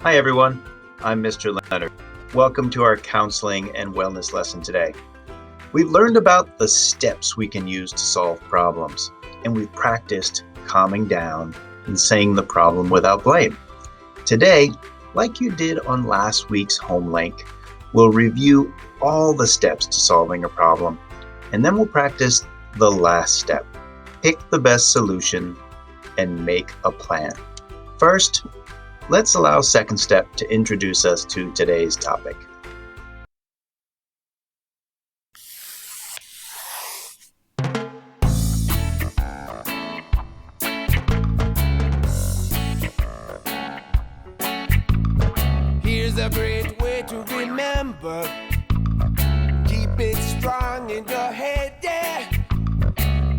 Hi everyone, I'm Mr. Leonard. Welcome to our counseling and wellness lesson today. We've learned about the steps we can use to solve problems, and we've practiced calming down and saying the problem without blame. Today, like you did on last week's home link, we'll review all the steps to solving a problem, and then we'll practice the last step. Pick the best solution and make a plan. First, let's allow Second Step to introduce us to today's topic. Here's a great way to remember. Keep it strong in your head, yeah.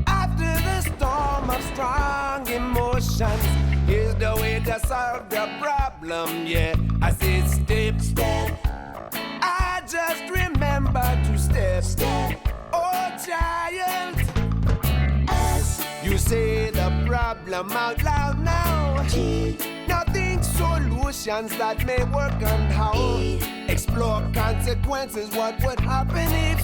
After the storm of strong emotions, here's the way to solve the problem, yeah. I said step. I just remember to step. Oh, child. You say the problem out loud now. Now think solutions that may work and how. Explore consequences, what would happen if.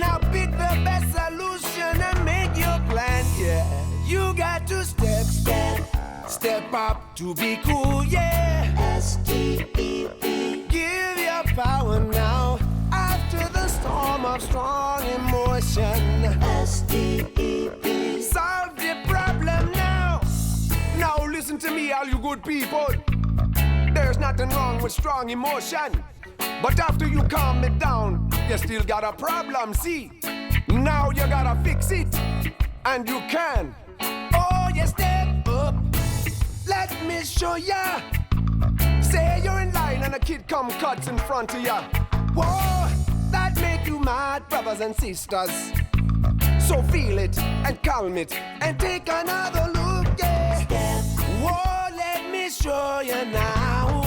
Now pick the best solution and make your plan, yeah. You got to step up to be cool, yeah. S-T-E-P. Give your power now after the storm of strong emotion. S-T-E-P. Solve the problem now. Now listen to me, all you good people. There's nothing wrong with strong emotion, but after you calm it down, you still got a problem, see? Now you gotta fix it, and you can. Oh, you step up. Let me show ya. Say you're in line and a kid come cuts in front of ya. Whoa, that make you mad, brothers and sisters. So feel it and calm it and take another look, yeah. Whoa, let me show you now.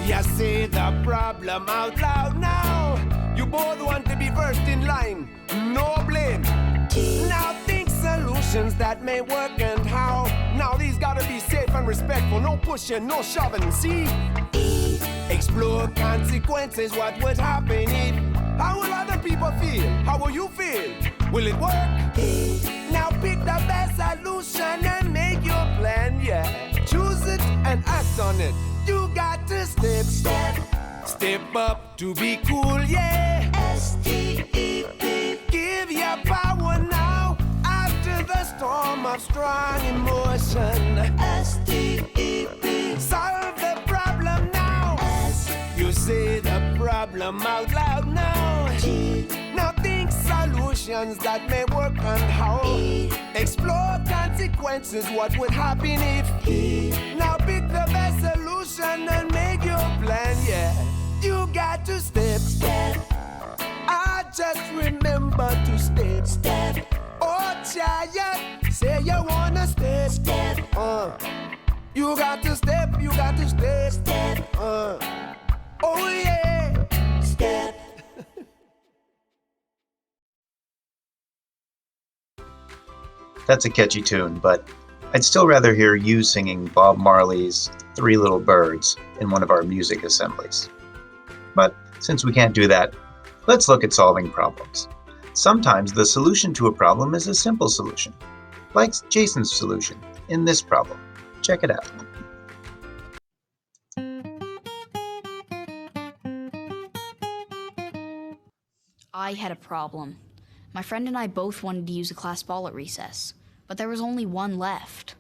You say the problem out loud now. You both want to be first in line, no blame. Now think solutions that may work and how. Now these gotta be safe and respectful, no pushing, no shoving, see? Explore consequences, what would happen if. How will other people feel? How will you feel? Will it work? Now pick the best solution and make your plan, yeah. Choose it and act on it. You got to step up to be cool, yeah. S-T-E-P. Give your power now after the storm of strong emotion. S-T-E-P. Solve the problem now. You say the problem out loud now. G. Now think solutions that may work and how. Explore consequences, what would happen if. Now pick the best solution and make your plan, yeah. You got to step. I just remember to step. Oh, child, say you wanna step. You got to step. Oh yeah, step. That's a catchy tune, but I'd still rather hear you singing Bob Marley's Three Little Birds in one of our music assemblies. But since we can't do that, let's look at solving problems. Sometimes the solution to a problem is a simple solution, like Jason's solution in this problem. Check it out. I had a problem. My friend and I both wanted to use a class ball at recess, but there was only one left.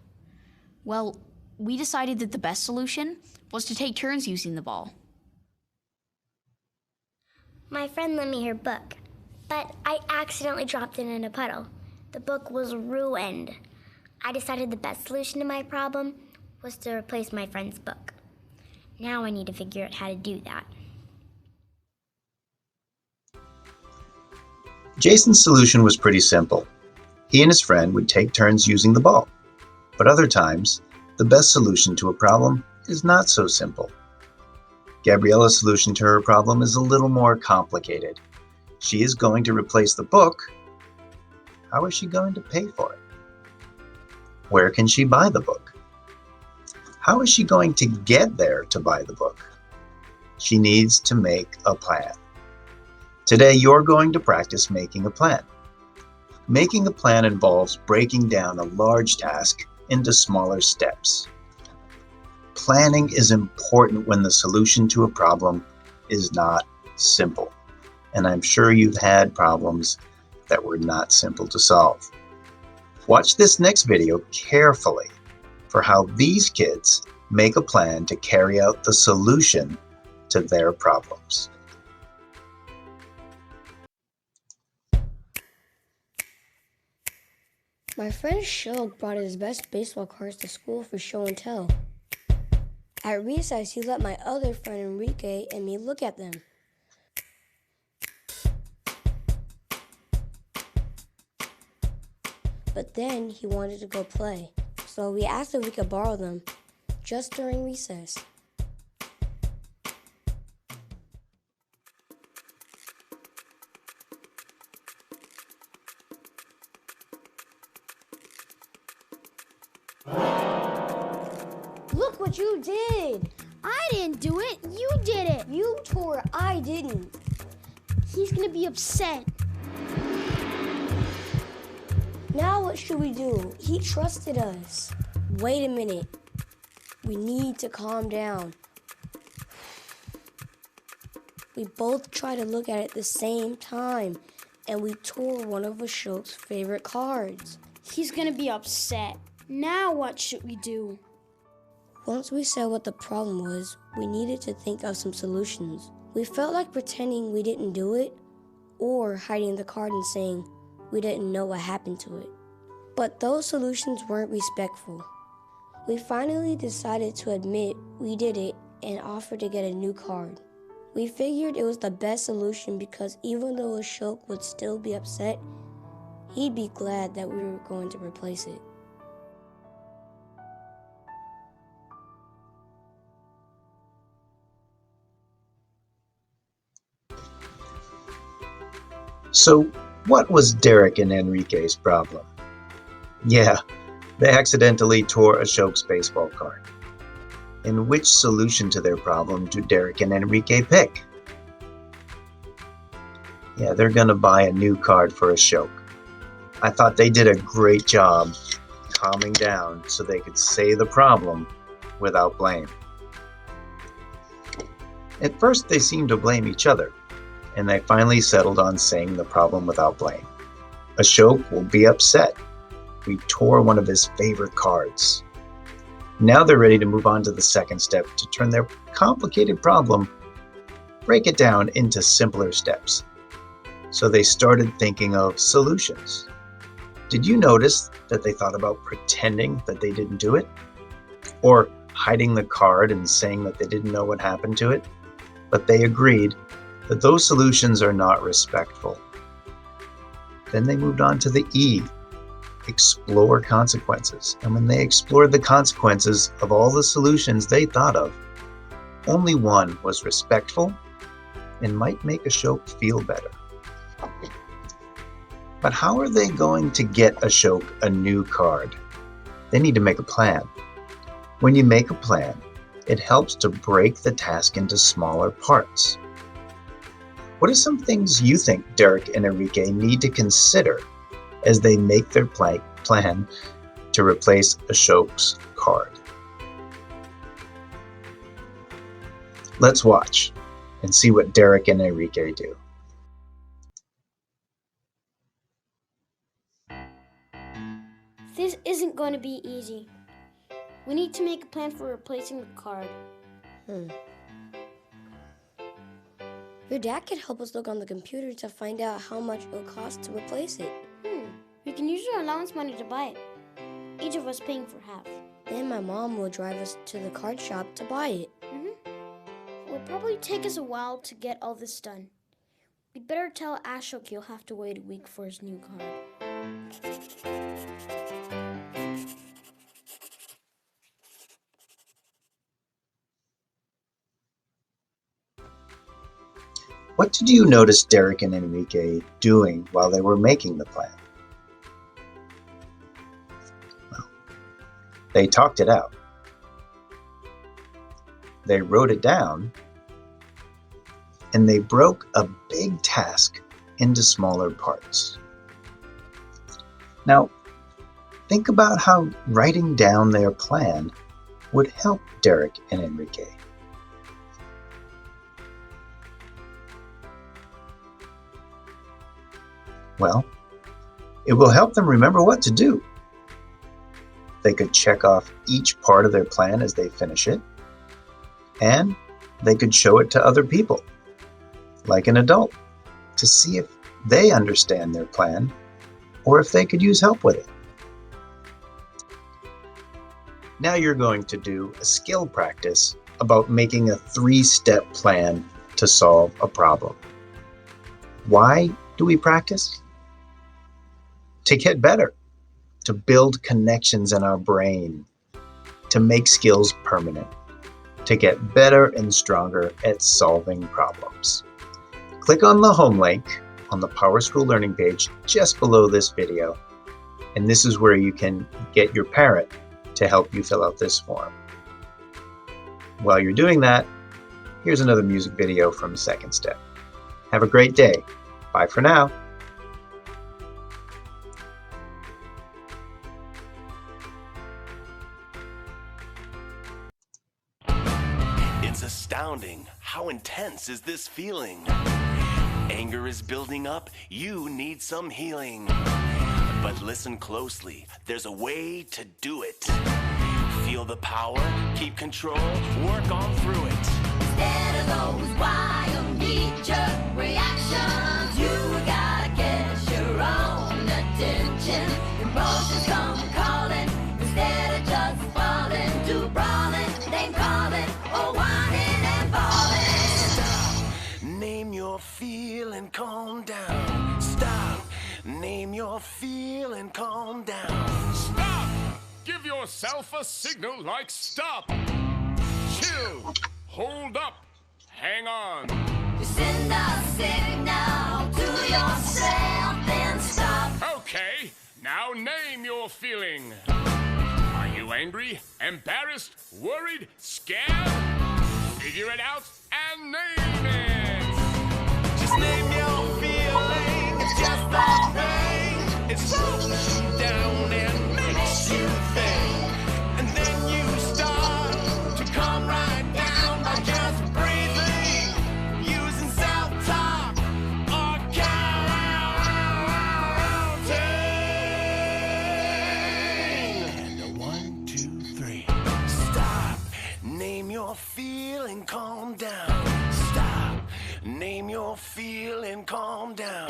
Well, we decided that the best solution was to take turns using the ball. My friend lent me her book, but I accidentally dropped it in a puddle. The book was ruined. I decided the best solution to my problem was to replace my friend's book. Now I need to figure out how to do that. Jason's solution was pretty simple. He and his friend would take turns using the ball. But other times, the best solution to a problem is not so simple. Gabriella's solution to her problem is a little more complicated. She is going to replace the book. How is she going to pay for it? Where can she buy the book? how is she going to get there to buy the book? She needs to make a plan. Today, you're going to practice making a plan. Making a plan involves breaking down a large task into smaller steps. Planning is important when the solution to a problem is not simple. And I'm sure you've had problems that were not simple to solve. Watch this next video carefully for how these kids make a plan to carry out the solution to their problems. My friend Shug brought his best baseball cards to school for show and tell. At recess, he let my other friend Enrique and me look at them. But then he wanted to go play, so we asked if we could borrow them just during recess. Look what you did! I didn't do it. You did it. You tore, I didn't. He's gonna be upset. Now what should we do? He trusted us. Wait a minute. We need to calm down. We both tried to look at it at the same time, and we tore one of Ashok's favorite cards. He's gonna be upset. Now what should we do? Once we said what the problem was, we needed to think of some solutions. We felt like pretending we didn't do it, or hiding the card and saying we didn't know what happened to it. But those solutions weren't respectful. We finally decided to admit we did it and offered to get a new card. We figured it was the best solution because even though Ashok would still be upset, he'd be glad that we were going to replace it. So, what was Derek and Enrique's problem? Yeah, they accidentally tore Ashok's baseball card. And which solution to their problem do Derek and Enrique pick? Yeah, they're gonna buy a new card for Ashok. I thought they did a great job calming down so they could say the problem without blame. At first, they seemed to blame each other, and they finally settled on saying the problem without blame. Ashok will be upset. We tore one of his favorite cards. Now they're ready to move on to the second step to turn their complicated problem, break it down into simpler steps. So they started thinking of solutions. Did you notice that they thought about pretending that they didn't do it? Or hiding the card and saying that they didn't know what happened to it? But they agreed that those solutions are not respectful. Then they moved on to the E, explore consequences. And when they explored the consequences of all the solutions they thought of, only one was respectful and might make Ashok feel better. But how are they going to get Ashok a new card? They need to make a plan. When you make a plan, it helps to break the task into smaller parts. What are some things you think Derek and Enrique need to consider as they make their plan to replace Ashok's card? Let's watch and see what Derek and Enrique do. This isn't going to be easy. We need to make a plan for replacing the card. Your dad can help us look on the computer to find out how much it will cost to replace it. We can use our allowance money to buy it. Each of us paying for half. Then my mom will drive us to the card shop to buy it. It will probably take us a while to get all this done. We'd better tell Ashok he'll have to wait a week for his new card. What did you notice Derek and Enrique doing while they were making the plan? Well, they talked it out. They wrote it down, and they broke a big task into smaller parts. Now, think about how writing down their plan would help Derek and Enrique. Well, it will help them remember what to do. They could check off each part of their plan as they finish it, and they could show it to other people, like an adult, to see if they understand their plan or if they could use help with it. Now you're going to do a skill practice about making a 3-step plan to solve a problem. Why do we practice? To get better, to build connections in our brain, to make skills permanent, to get better and stronger at solving problems. Click on the home link on the PowerSchool Learning page just below this video, and this is where you can get your parent to help you fill out this form. While you're doing that, here's another music video from Second Step. Have a great day. Bye for now. It's astounding. How intense is this feeling? Anger is building up. You need some healing. But listen closely. There's a way to do it. Feel the power. Keep control. Work on through it. Instead of those wild knee-jerk reactions, you gotta get your own attention. Emotions come calling. Instead of just falling to brawling, name calling, or whining and falling. Stop. Name your feel and calm down. Stop. Name your feel and calm down. Stop! Give yourself a signal like stop. Chill. Hold up. Hang on. You send a signal to yourself, then stop. Okay, now name your feeling. Are you angry, embarrassed, worried, scared? Figure it out and name it. Just name your feeling. It's just a thing. It slows you down and makes you think. And then you start to come right down by just breathing, using self-talk or counting. And a 1, 2, 3. Stop. Name your feeling. Calm down. Stop. Name your feeling. Calm down.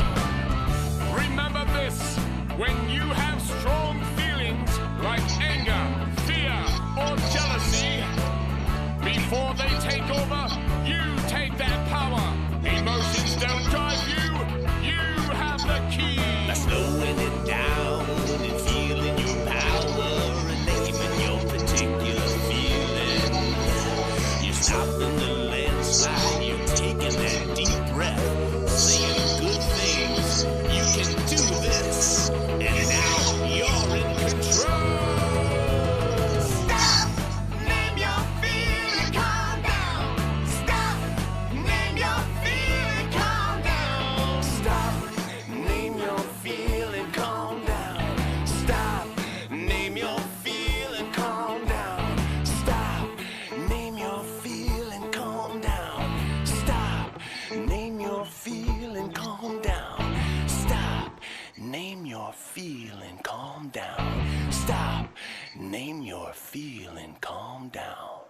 Remember this, when you have strong feelings like anger, fear, or jealousy, before they take over, you take that power. Emotions don't drive you, you have the key. By slowing it down and feeling your power and naming your particular feeling. You're stopping the landslide, you're taking that deep breath, saying good things. You can do this, and now you're in control. Stop! Name your feeling, calm down. Stop! Name your feeling, calm down. Stop! Name your feeling, calm down. Stop! Name your feeling, calm down. Stop! Name your feeling, calm down. Stop! Name your feeling, calm down. Stop! Name your feeling, calm down. Stop! Name your feeling, calm down.